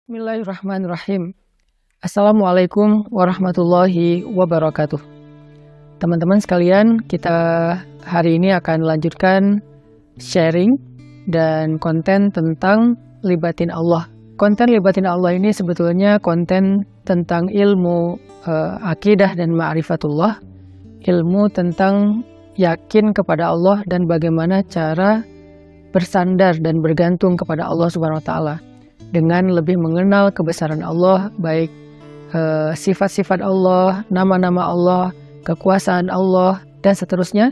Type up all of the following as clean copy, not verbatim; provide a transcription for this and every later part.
Bismillahirrahmanirrahim. Assalamualaikum warahmatullahi wabarakatuh. Teman-teman sekalian, kita hari ini akan lanjutkan sharing dan konten tentang libatin Allah. Konten libatin Allah ini sebetulnya konten tentang ilmu akidah dan ma'rifatullah, ilmu tentang yakin kepada Allah dan bagaimana cara bersandar dan bergantung kepada Allah Subhanahu wa taala dengan lebih mengenal kebesaran Allah, baik sifat-sifat Allah, nama-nama Allah, kekuasaan Allah, dan seterusnya.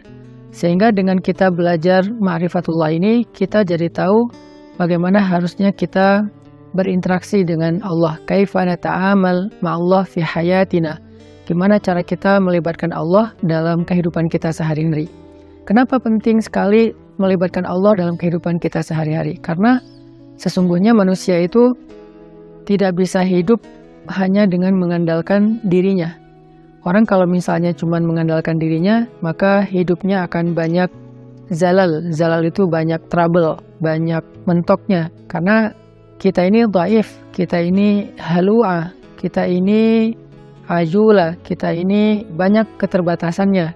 Sehingga dengan kita belajar ma'rifatullah ini, kita jadi tahu bagaimana harusnya kita berinteraksi dengan Allah. Kaifa nata'amal ma'allah fi hayatina. Gimana cara kita melibatkan Allah dalam kehidupan kita sehari-hari. Kenapa penting sekali melibatkan Allah dalam kehidupan kita sehari-hari? Karena sesungguhnya manusia itu tidak bisa hidup hanya dengan mengandalkan dirinya. Orang kalau misalnya cuma mengandalkan dirinya, maka hidupnya akan banyak zalal. Zalal itu banyak trouble, banyak mentoknya. Karena kita ini dhaif, kita ini halu'ah, kita ini ajula, kita ini banyak keterbatasannya.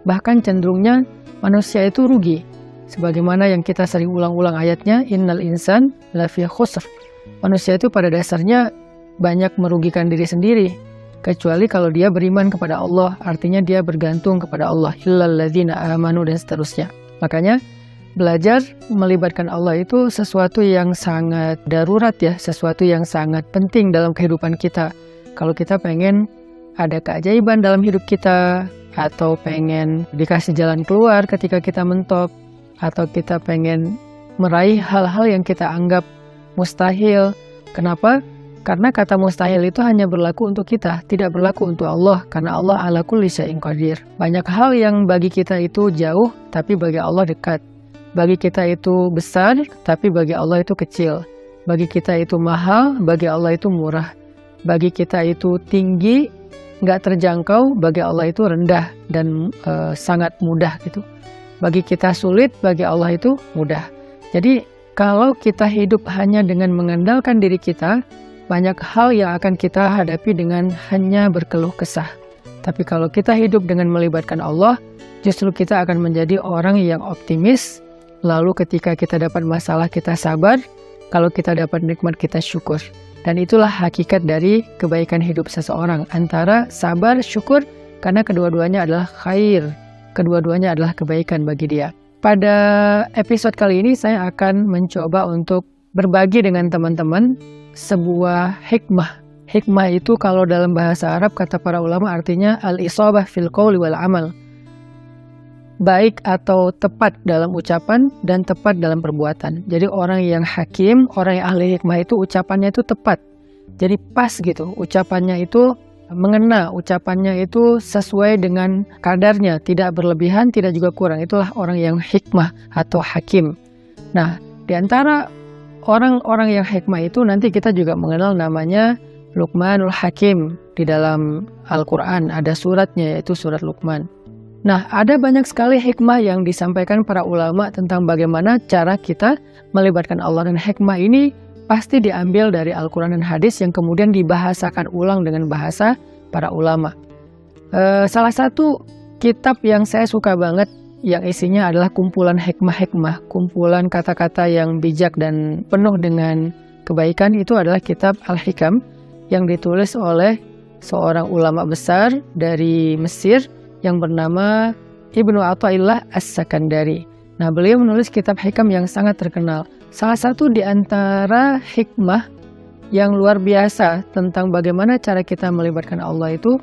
Bahkan cenderungnya manusia itu rugi. Sebagaimana yang kita sering ulang-ulang ayatnya, innal insan lafi khusr. Manusia itu pada dasarnya banyak merugikan diri sendiri, kecuali kalau dia beriman kepada Allah, artinya dia bergantung kepada Allah, illal ladzina amanu, dan seterusnya. Makanya belajar melibatkan Allah itu sesuatu yang sangat darurat ya, sesuatu yang sangat penting dalam kehidupan kita. Kalau kita pengen ada keajaiban dalam hidup kita, atau pengen dikasih jalan keluar ketika kita mentok, atau kita pengen meraih hal-hal yang kita anggap mustahil. Kenapa? Karena kata mustahil itu hanya berlaku untuk kita, tidak berlaku untuk Allah, karena Allah ala kulli syai'in qadir. Banyak hal yang bagi kita itu jauh, tapi bagi Allah dekat. Bagi kita itu besar, tapi bagi Allah itu kecil. Bagi kita itu mahal, bagi Allah itu murah. Bagi kita itu tinggi, nggak terjangkau, bagi Allah itu rendah dan sangat mudah gitu. Bagi kita sulit, bagi Allah itu mudah. Jadi kalau kita hidup hanya dengan mengandalkan diri kita, banyak hal yang akan kita hadapi dengan hanya berkeluh kesah. Tapi kalau kita hidup dengan melibatkan Allah, justru kita akan menjadi orang yang optimis. Lalu ketika kita dapat masalah, kita sabar. Kalau kita dapat nikmat, kita syukur. Dan itulah hakikat dari kebaikan hidup seseorang, antara sabar, syukur, karena kedua-duanya adalah khair. Kedua-duanya adalah kebaikan bagi dia. Pada episode kali ini saya akan mencoba untuk berbagi dengan teman-teman sebuah hikmah. Hikmah itu kalau dalam bahasa Arab kata para ulama artinya al-isabah fil qawli wal amal. Baik atau tepat dalam ucapan dan tepat dalam perbuatan. Jadi orang yang hakim, orang yang ahli hikmah itu ucapannya itu tepat. Jadi pas gitu, ucapannya itu mengena, ucapannya itu sesuai dengan kadarnya, tidak berlebihan, tidak juga kurang. Itulah orang yang hikmah atau hakim. Nah, di antara orang-orang yang hikmah itu nanti kita juga mengenal namanya Luqmanul Hakim. Di dalam Al-Quran ada suratnya, yaitu surat Luqman. Nah, ada banyak sekali hikmah yang disampaikan para ulama tentang bagaimana cara kita melibatkan Allah, dan hikmah ini pasti diambil dari Al-Quran dan hadis yang kemudian dibahasakan ulang dengan bahasa para ulama. Salah satu kitab yang saya suka banget, yang isinya adalah kumpulan hikmah-hikmah, kumpulan kata-kata yang bijak dan penuh dengan kebaikan, itu adalah kitab Al-Hikam yang ditulis oleh seorang ulama besar dari Mesir yang bernama Ibnu Athaillah As-Sakandari. Nah, beliau menulis kitab hikam yang sangat terkenal. Salah satu di antara hikmah yang luar biasa tentang bagaimana cara kita melibatkan Allah itu,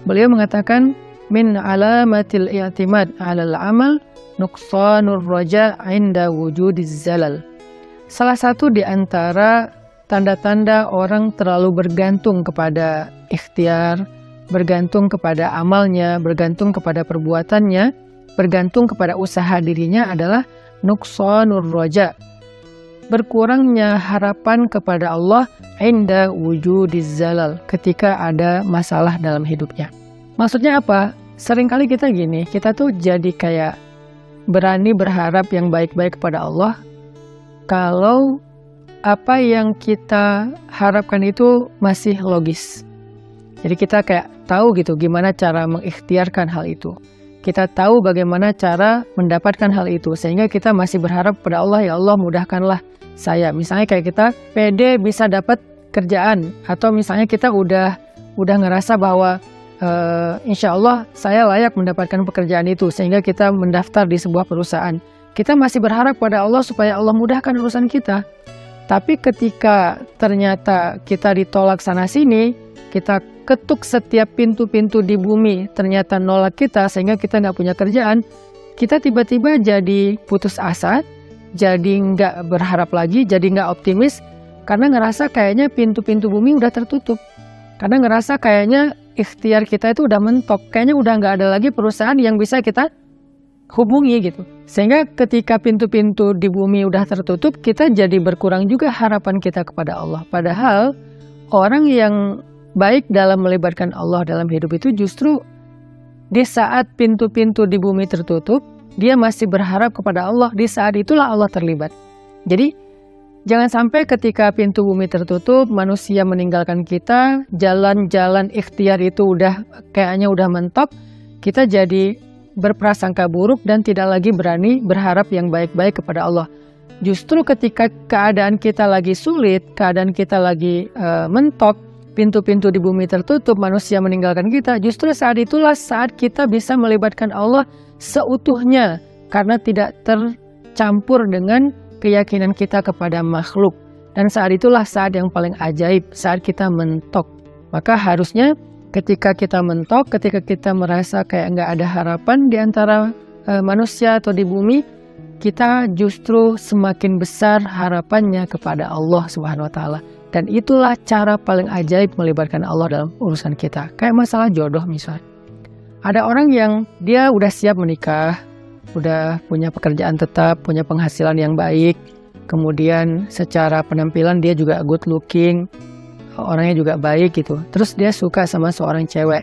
beliau mengatakan, min alamatil i'timad 'alal amal nuqsanur raja' 'inda wujudiz zalal. Salah satu di antara tanda-tanda orang terlalu bergantung kepada ikhtiar, bergantung kepada amalnya, bergantung kepada perbuatannya, bergantung kepada usaha dirinya adalah nuqsanur raja', berkurangnya harapan kepada Allah inda wujudiz zalal, ketika ada masalah dalam hidupnya. Maksudnya apa? Seringkali kita gini, kita tuh jadi kayak berani berharap yang baik-baik kepada Allah kalau apa yang kita harapkan itu masih logis. Jadi kita kayak tahu gitu gimana cara mengikhtiarkan hal itu. Kita tahu bagaimana cara mendapatkan hal itu. Sehingga kita masih berharap pada Allah, ya Allah mudahkanlah saya. Misalnya kayak kita pede bisa dapat kerjaan. Atau misalnya kita udah ngerasa bahwa insya Allah saya layak mendapatkan pekerjaan itu. Sehingga kita mendaftar di sebuah perusahaan. Kita masih berharap pada Allah supaya Allah mudahkan urusan kita. Tapi ketika ternyata kita ditolak sana-sini, kita ketuk setiap pintu-pintu di bumi, ternyata nolak kita sehingga kita nggak punya kerjaan, kita tiba-tiba jadi putus asa, jadi nggak berharap lagi, jadi nggak optimis, karena ngerasa kayaknya pintu-pintu bumi udah tertutup. Karena ngerasa kayaknya ikhtiar kita itu udah mentok, kayaknya udah nggak ada lagi perusahaan yang bisa kita hubungi gitu. Sehingga ketika pintu-pintu di bumi udah tertutup, kita jadi berkurang juga harapan kita kepada Allah. Padahal orang yang baik dalam melibatkan Allah dalam hidup itu justru di saat pintu-pintu di bumi tertutup, dia masih berharap kepada Allah. Di saat itulah Allah terlibat. Jadi jangan sampai ketika pintu bumi tertutup, manusia meninggalkan kita, jalan-jalan ikhtiar itu kayaknya udah mentok, kita jadi berprasangka buruk dan tidak lagi berani berharap yang baik-baik kepada Allah. Justru ketika keadaan kita lagi sulit, keadaan kita lagi mentok, pintu-pintu di bumi tertutup, manusia meninggalkan kita, justru saat itulah saat kita bisa melibatkan Allah seutuhnya karena tidak tercampur dengan keyakinan kita kepada makhluk. Dan saat itulah saat yang paling ajaib, saat kita mentok. Maka harusnya ketika kita mentok, ketika kita merasa kayak nggak ada harapan di antara manusia atau di bumi, kita justru semakin besar harapannya kepada Allah Subhanahu wa Ta'ala. Dan itulah cara paling ajaib melibatkan Allah dalam urusan kita. Kayak masalah jodoh misalnya. Ada orang yang dia udah siap menikah, udah punya pekerjaan tetap, punya penghasilan yang baik, kemudian secara penampilan dia juga good looking, orangnya juga baik gitu. Terus dia suka sama seorang cewek.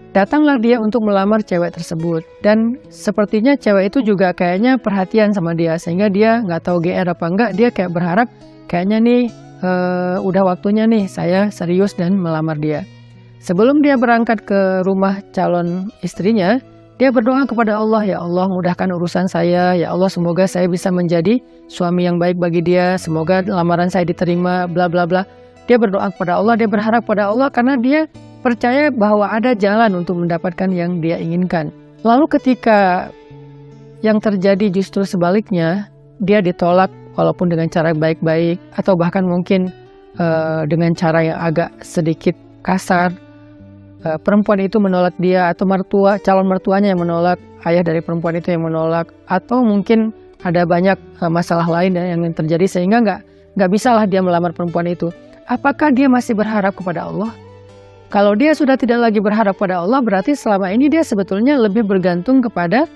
Datanglah dia untuk melamar cewek tersebut. Dan sepertinya cewek itu juga kayaknya perhatian sama dia. Sehingga dia nggak tahu GR apa enggak, dia kayak berharap kayaknya nih udah waktunya nih saya serius dan melamar dia. Sebelum dia berangkat ke rumah calon istrinya, dia berdoa kepada Allah, ya Allah mudahkan urusan saya, ya Allah semoga saya bisa menjadi suami yang baik bagi dia, semoga lamaran saya diterima, bla bla bla. Dia berdoa kepada Allah, dia berharap pada Allah karena dia percaya bahwa ada jalan untuk mendapatkan yang dia inginkan. Lalu ketika yang terjadi justru sebaliknya, dia ditolak walaupun dengan cara baik-baik atau bahkan mungkin dengan cara yang agak sedikit kasar. Perempuan itu menolak dia atau calon mertuanya yang menolak, ayah dari perempuan itu yang menolak, atau mungkin ada banyak masalah lain yang terjadi sehingga nggak bisalah dia melamar perempuan itu. Apakah dia masih berharap kepada Allah? Kalau dia sudah tidak lagi berharap pada Allah, berarti selama ini dia sebetulnya lebih bergantung kepada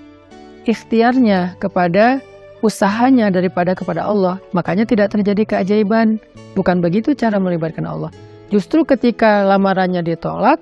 ikhtiarnya, kepada usahanya daripada kepada Allah. Makanya tidak terjadi keajaiban. Bukan begitu cara melibatkan Allah. Justru ketika lamarannya ditolak,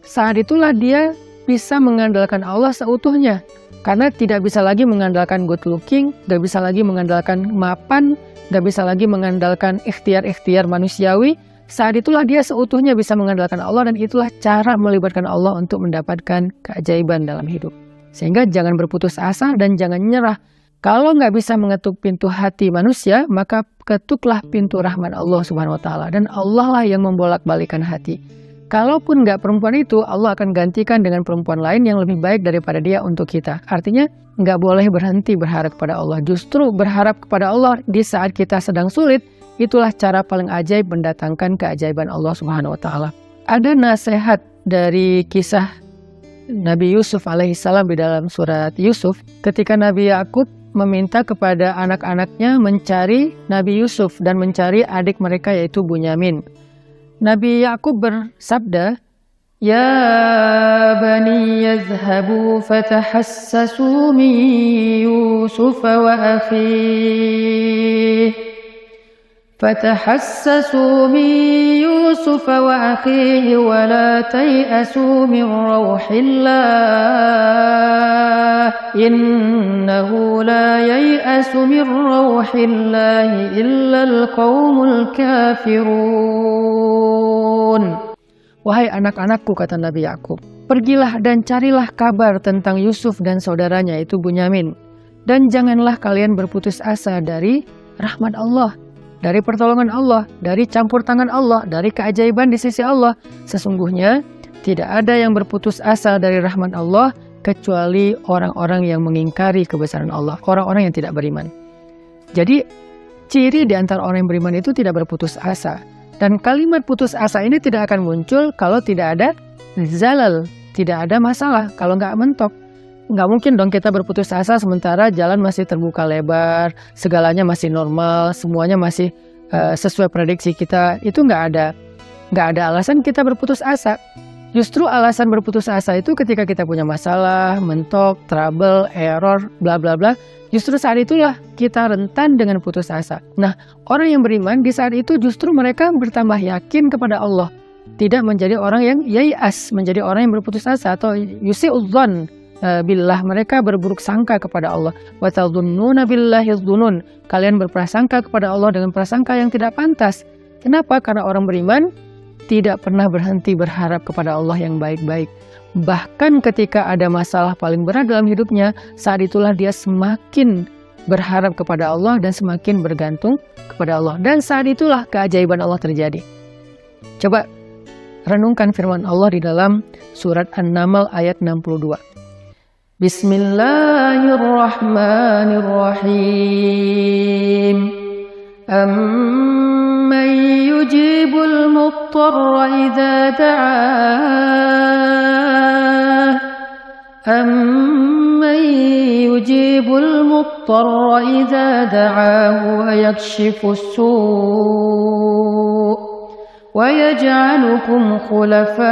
saat itulah dia bisa mengandalkan Allah seutuhnya. Karena tidak bisa lagi mengandalkan good looking, tidak bisa lagi mengandalkan mapan, tidak bisa lagi mengandalkan ikhtiar-ikhtiar manusiawi. Saat itulah dia seutuhnya bisa mengandalkan Allah, dan itulah cara melibatkan Allah untuk mendapatkan keajaiban dalam hidup. Sehingga jangan berputus asa dan jangan nyerah. Kalau nggak bisa mengetuk pintu hati manusia, maka ketuklah pintu rahmat Allah Subhanahu wa Ta'ala. Dan Allah lah yang membolak-balikan hati. Kalaupun nggak perempuan itu, Allah akan gantikan dengan perempuan lain yang lebih baik daripada dia untuk kita. Artinya nggak boleh berhenti berharap kepada Allah. Justru berharap kepada Allah di saat kita sedang sulit, itulah cara paling ajaib mendatangkan keajaiban Allah Subhanahu wa Ta'ala. Ada nasihat dari kisah Nabi Yusuf alaihissalam di dalam surat Yusuf, ketika Nabi Yakub meminta kepada anak-anaknya mencari Nabi Yusuf dan mencari adik mereka yaitu Bunyamin. Nabi Yakub bersabda, "Ya bani yazhabu fatahassasu min Yusuf wa akhihi فتحسسوا من يوسف وأخيه ولا تيأسوا من روح الله إنه لا ييأس من روح الله إلا القوم الكافرون. Wahai anak-anakku, kata Nabi Yakub, pergilah dan carilah kabar tentang Yusuf dan saudaranya itu Bunyamin, dan janganlah kalian berputus asa dari rahmat Allah, dari pertolongan Allah, dari campur tangan Allah, dari keajaiban di sisi Allah. Sesungguhnya tidak ada yang berputus asa dari rahmat Allah kecuali orang-orang yang mengingkari kebesaran Allah, orang-orang yang tidak beriman. Jadi ciri di antara orang yang beriman itu tidak berputus asa. Dan kalimat putus asa ini tidak akan muncul kalau tidak ada zalal, tidak ada masalah, kalau nggak mentok. Nggak mungkin dong kita berputus asa sementara jalan masih terbuka lebar, segalanya masih normal, semuanya masih sesuai prediksi kita. Itu nggak ada alasan kita berputus asa. Justru alasan berputus asa itu ketika kita punya masalah, mentok, trouble, error, bla bla bla. Justru saat itulah kita rentan dengan putus asa. Nah, orang yang beriman di saat itu justru mereka bertambah yakin kepada Allah. Tidak menjadi orang yang yai'as, menjadi orang yang berputus asa atau yusi'udzan billah, mereka berburuk sangka kepada Allah. Wa tadhunnuna billahi dzunun. Kalian berprasangka kepada Allah dengan prasangka yang tidak pantas. Kenapa? Karena orang beriman tidak pernah berhenti berharap kepada Allah yang baik-baik. Bahkan ketika ada masalah paling berat dalam hidupnya, saat itulah dia semakin berharap kepada Allah dan semakin bergantung kepada Allah. Dan saat itulah keajaiban Allah terjadi. Coba renungkan firman Allah di dalam surat An-Naml ayat 62. Bismillahirrahmanirrahim. Amman yujibul muttarra idza da'ah أَمَّن يُجِيبُ الْمُضْطَرَّ إِذَا دَعَاهُ وَيَكْشِفُ السُّوءَ وَيَجْعَلُكُمْ خُلَفَاءَ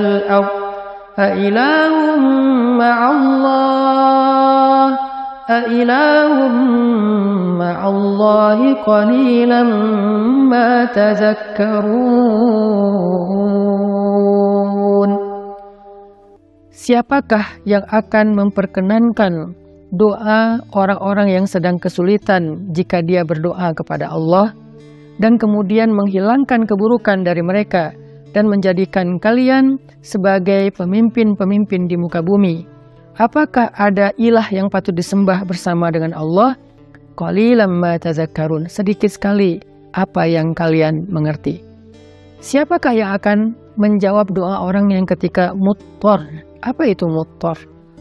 الْأَرْضِ أَإِلَٰهٌ مَّعَ اللَّهِ قَلِيلًا مَّا تَذَكَّرُونَ. Siapakah yang akan memperkenankan doa orang-orang yang sedang kesulitan jika dia berdoa kepada Allah dan kemudian menghilangkan keburukan dari mereka dan menjadikan kalian sebagai pemimpin-pemimpin di muka bumi? Apakah ada ilah yang patut disembah bersama dengan Allah? Qalilan ma tazakkarun. Sedikit sekali apa yang kalian mengerti. Siapakah yang akan menjawab doa orang yang ketika muttar? Apa itu muttar?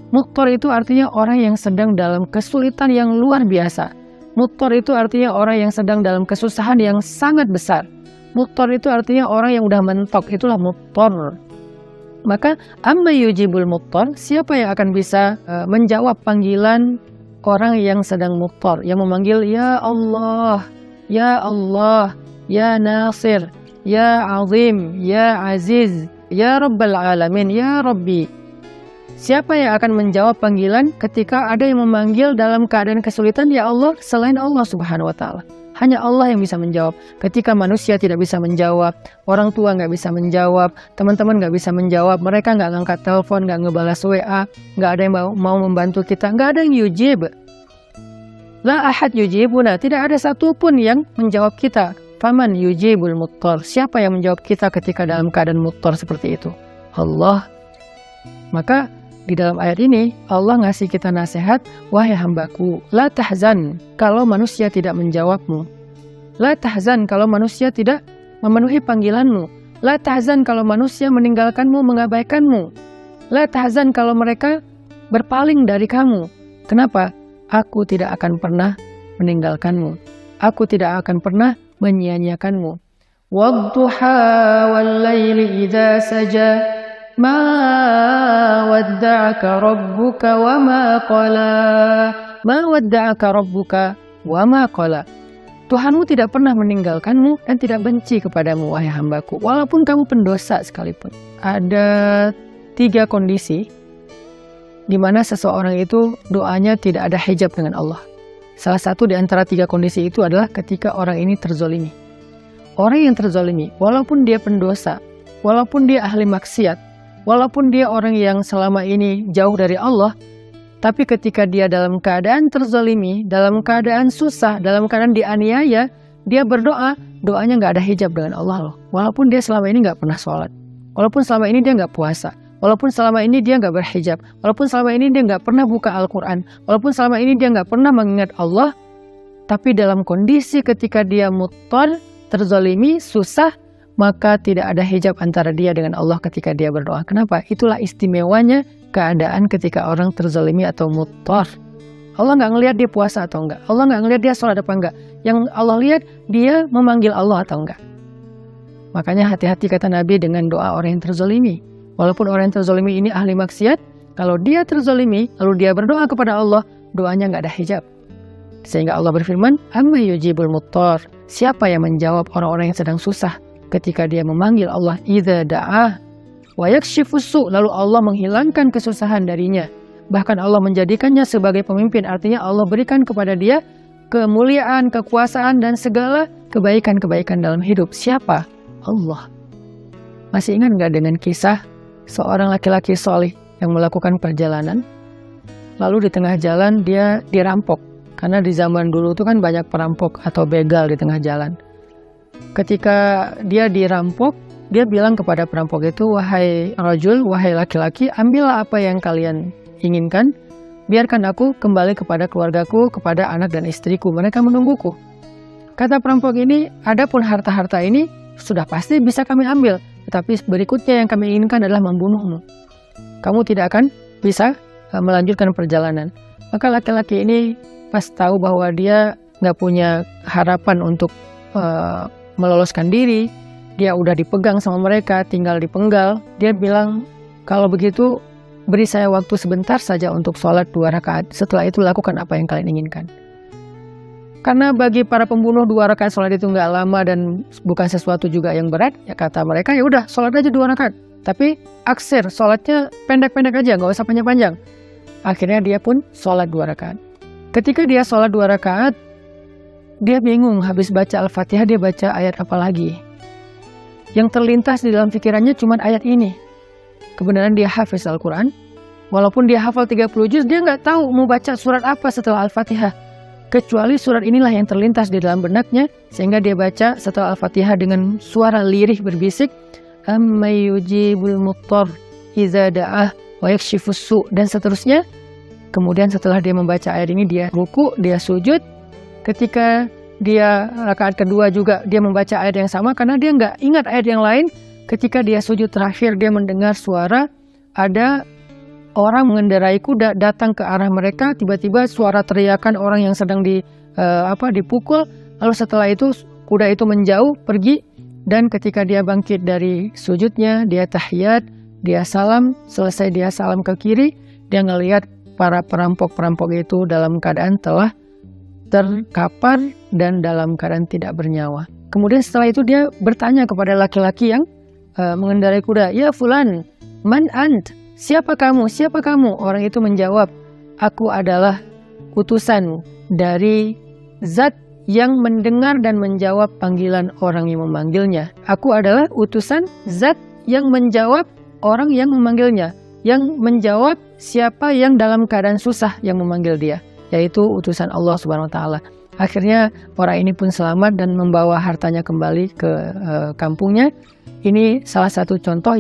Muttar itu artinya orang yang sedang dalam kesulitan yang luar biasa. Muttar itu artinya orang yang sedang dalam kesusahan yang sangat besar. Muttar itu artinya orang yang udah mentok, itulah muttar. Maka amma yujibul muttar, siapa yang akan bisa menjawab panggilan orang yang sedang muttar, yang memanggil ya Allah, ya Allah, ya Nasir, ya Azim, ya Aziz, ya Rabbal Alamin, ya Rabbi. Siapa yang akan menjawab panggilan ketika ada yang memanggil dalam keadaan kesulitan? Ya Allah, selain Allah Subhanahu wa Ta'ala. Hanya Allah yang bisa menjawab. Ketika manusia tidak bisa menjawab, orang tua nggak bisa menjawab, teman-teman nggak bisa menjawab, mereka nggak ngangkat telepon, nggak ngebalas WA, nggak ada yang mau membantu kita, nggak ada yang yujib. La ahad yujibuna, tidak ada satupun yang menjawab kita. Faman yujibul muttar, siapa yang menjawab kita ketika dalam keadaan muttar seperti itu? Allah. Maka di dalam ayat ini Allah ngasih kita nasihat, wahai hambaku, la tahzan kalau manusia tidak menjawabmu. La tahzan kalau manusia tidak memenuhi panggilanmu. La tahzan kalau manusia meninggalkanmu, mengabaikanmu. La tahzan kalau mereka berpaling dari kamu. Kenapa? Aku tidak akan pernah meninggalkanmu. Aku tidak akan pernah menyia-nyiakanmu. Wadduha wal laili idza saja ma wadda'aka rabbuka wa ma qala. Ma wadda'aka rabbuka wa ma qala. Tuhanmu tidak pernah meninggalkanmu dan tidak benci kepadamu, wahai hambaku, walaupun kamu pendosa sekalipun. Ada 3 kondisi di mana seseorang itu doanya tidak ada hijab dengan Allah. Salah satu di antara 3 kondisi itu adalah ketika orang ini terzolimi. Orang yang terzolimi, walaupun dia pendosa, walaupun dia ahli maksiat, walaupun dia orang yang selama ini jauh dari Allah, tapi ketika dia dalam keadaan terzolimi, dalam keadaan susah, dalam keadaan dianiaya, dia berdoa, doanya nggak ada hijab dengan Allah loh. Walaupun dia selama ini nggak pernah sholat, walaupun selama ini dia nggak puasa, walaupun selama ini dia nggak berhijab, walaupun selama ini dia nggak pernah buka Al-Quran, walaupun selama ini dia nggak pernah mengingat Allah, tapi dalam kondisi ketika dia muttar, terzolimi, susah, maka tidak ada hijab antara dia dengan Allah ketika dia berdoa. Kenapa? Itulah istimewanya keadaan ketika orang terzolimi atau muttar. Allah nggak ngelihat dia puasa atau enggak. Allah nggak ngelihat dia sholat apa enggak. Yang Allah lihat dia memanggil Allah atau enggak. Makanya hati-hati kata Nabi dengan doa orang yang terzolimi. Walaupun orang yang terzolimi ini ahli maksiat, kalau dia terzolimi lalu dia berdoa kepada Allah, doanya nggak ada hijab. Sehingga Allah berfirman, amma yujibul muttar. Siapa yang menjawab orang-orang yang sedang susah ketika dia memanggil Allah, idza da'ah wa yakshifus su', lalu Allah menghilangkan kesusahan darinya. Bahkan Allah menjadikannya sebagai pemimpin, artinya Allah berikan kepada dia kemuliaan, kekuasaan, dan segala kebaikan-kebaikan dalam hidup. Siapa? Allah. Masih ingat nggak dengan kisah seorang laki-laki solih yang melakukan perjalanan, lalu di tengah jalan dia dirampok. Karena di zaman dulu itu kan banyak perampok atau begal di tengah jalan. Ketika dia dirampok, dia bilang kepada perampok itu, wahai rajul, wahai laki-laki, ambillah apa yang kalian inginkan, biarkan aku kembali kepada keluargaku, kepada anak dan istriku, mereka menungguku. Kata perampok ini, adapun harta-harta ini sudah pasti bisa kami ambil, tetapi berikutnya yang kami inginkan adalah membunuhmu. Kamu tidak akan bisa melanjutkan perjalanan. Maka laki-laki ini pas tahu bahwa dia nggak punya harapan untuk meloloskan diri, dia udah dipegang sama mereka, tinggal dipenggal, dia bilang, kalau begitu beri saya waktu sebentar saja untuk sholat 2 rakaat, setelah itu lakukan apa yang kalian inginkan. Karena bagi para pembunuh 2 rakaat sholat itu nggak lama dan bukan sesuatu juga yang berat, ya kata mereka, ya udah sholat aja 2 rakaat, tapi aksir, sholatnya pendek-pendek aja, nggak usah panjang-panjang. Akhirnya dia pun sholat 2 rakaat. Ketika dia sholat 2 rakaat, dia bingung, habis baca Al-Fatihah dia baca ayat apa lagi. Yang terlintas di dalam pikirannya cuma ayat ini. Kebenaran dia hafiz Al-Quran, walaupun dia hafal 30 juz, dia nggak tahu mau baca surat apa setelah Al-Fatihah. Kecuali surat inilah yang terlintas di dalam benaknya, sehingga dia baca setelah Al-Fatihah dengan suara lirih berbisik, amma yujibul muttar idza da'ah wa yakshifus su', dan seterusnya. Kemudian setelah dia membaca ayat ini, dia ruku, dia sujud. Ketika dia rakaat kedua juga dia membaca ayat yang sama, karena dia nggak ingat ayat yang lain. Ketika dia sujud terakhir, dia mendengar suara ada orang mengendarai kuda datang ke arah mereka. Tiba-tiba suara teriakan orang yang sedang dipukul. Lalu setelah itu kuda itu menjauh pergi, dan ketika dia bangkit dari sujudnya, dia tahiyat, dia salam. Selesai dia salam ke kiri, dia ngelihat para perampok-perampok itu dalam keadaan telah terkapar dan dalam keadaan tidak bernyawa. Kemudian setelah itu dia bertanya kepada laki-laki yang mengendarai kuda, ya fulan, man ant? Siapa kamu? Siapa kamu? Orang itu menjawab, aku adalah utusan dari Zat yang mendengar dan menjawab panggilan orang yang memanggilnya. Aku adalah utusan Zat yang menjawab orang yang memanggilnya, yang menjawab siapa yang dalam keadaan susah yang memanggil dia, yaitu utusan Allah Subhanahu wa taala. Akhirnya orang ini pun selamat dan membawa hartanya kembali ke kampungnya. Ini salah satu contoh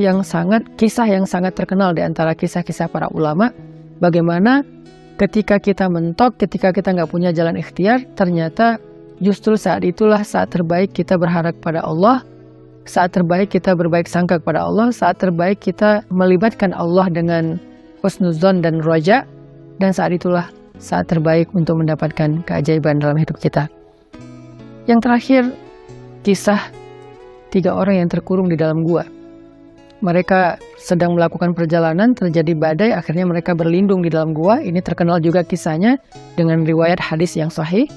kisah yang sangat terkenal di antara kisah-kisah para ulama. Bagaimana ketika kita mentok, ketika kita nggak punya jalan ikhtiar, ternyata justru saat itulah saat terbaik kita berharap pada Allah, saat terbaik kita berbaik sangka kepada Allah, saat terbaik kita melibatkan Allah dengan husnuzon dan roja, dan saat itulah saat terbaik untuk mendapatkan keajaiban dalam hidup kita. Yang terakhir, kisah 3 orang yang terkurung di dalam gua. Mereka sedang melakukan perjalanan, terjadi badai, akhirnya mereka berlindung di dalam gua. Ini terkenal juga kisahnya dengan riwayat hadis yang sahih.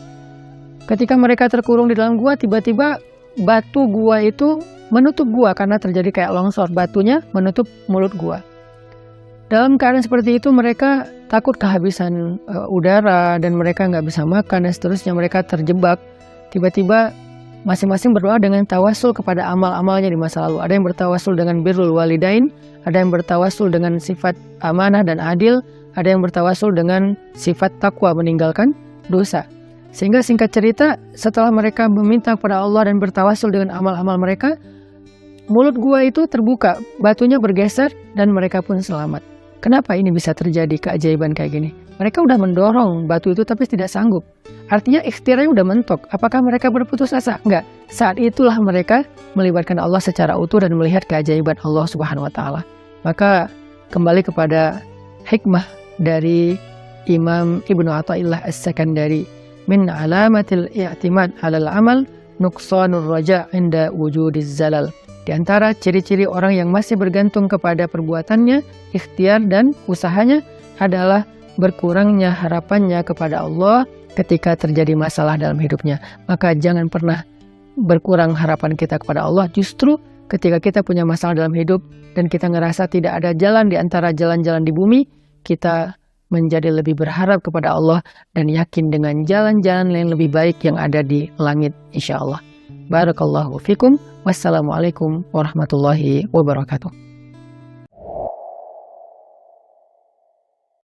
Ketika mereka terkurung di dalam gua, tiba-tiba batu gua itu menutup gua karena terjadi kayak longsor, batunya menutup mulut gua. Dalam keadaan seperti itu mereka takut kehabisan udara dan mereka nggak bisa makan dan seterusnya, mereka terjebak. Tiba-tiba masing-masing berdoa dengan tawasul kepada amal-amalnya di masa lalu. Ada yang bertawasul dengan birrul walidain, ada yang bertawasul dengan sifat amanah dan adil, ada yang bertawasul dengan sifat takwa, meninggalkan dosa. Sehingga singkat cerita, setelah mereka meminta kepada Allah dan bertawasul dengan amal-amal mereka, mulut gua itu terbuka, batunya bergeser dan mereka pun selamat. Kenapa ini bisa terjadi keajaiban kayak gini? Mereka udah mendorong batu itu tapi tidak sanggup. Artinya ikhtiarnya udah mentok. Apakah mereka berputus asa? Enggak. Saat itulah mereka melibatkan Allah secara utuh dan melihat keajaiban Allah Subhanahu wa taala. Maka kembali kepada hikmah dari Imam Ibnu Athaillah As-Sakandari, min alamatil i'timad 'alal amal nuqsanur raja' inda wujudiz zalal. Di antara ciri-ciri orang yang masih bergantung kepada perbuatannya, ikhtiar dan usahanya adalah berkurangnya harapannya kepada Allah ketika terjadi masalah dalam hidupnya. Maka jangan pernah berkurang harapan kita kepada Allah. Justru ketika kita punya masalah dalam hidup dan kita ngerasa tidak ada jalan di antara jalan-jalan di bumi, kita menjadi lebih berharap kepada Allah dan yakin dengan jalan-jalan yang lebih baik yang ada di langit, insya Allah. Barakallahu fikum. Wassalamualaikum warahmatullahi wabarakatuh.